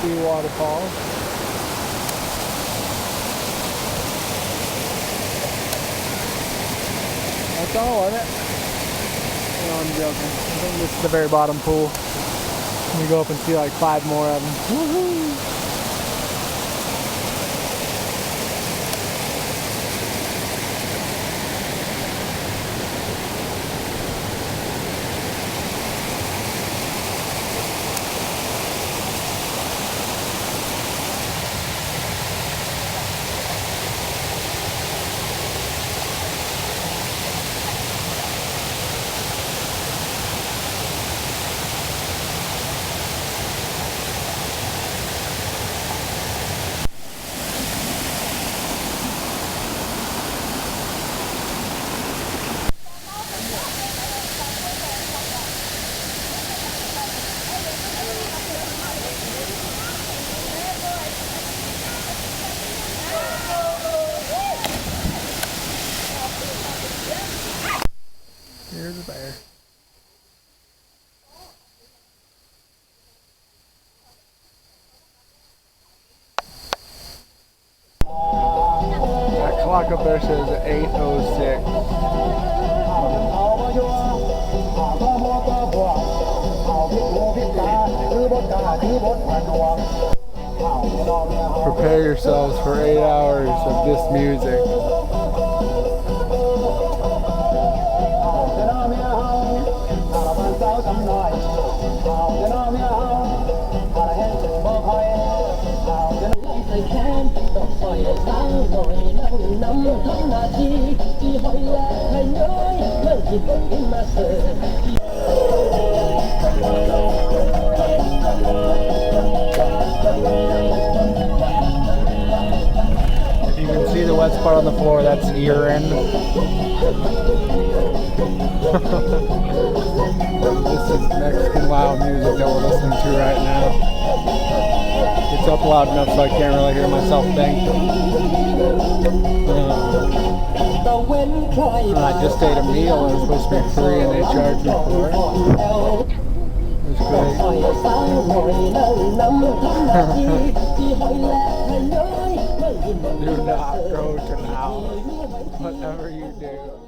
Si Waterfall. That's all, wasn't it? No, I'm joking. I think this is the very bottom pool. We go up and see like 5 more of them. Woohoo! Here's a bear. That clock up there says 8:06. Prepare yourselves for 8 hours of this music. If you can see the wet spot on the floor, that's urine. This is Mexican loud music that we're listening to right now. It's up loud enough so I can't really hear myself think. I just ate a meal. It was supposed to be free and they charged me for it. It was great. Do not go to Laos. Whatever you do.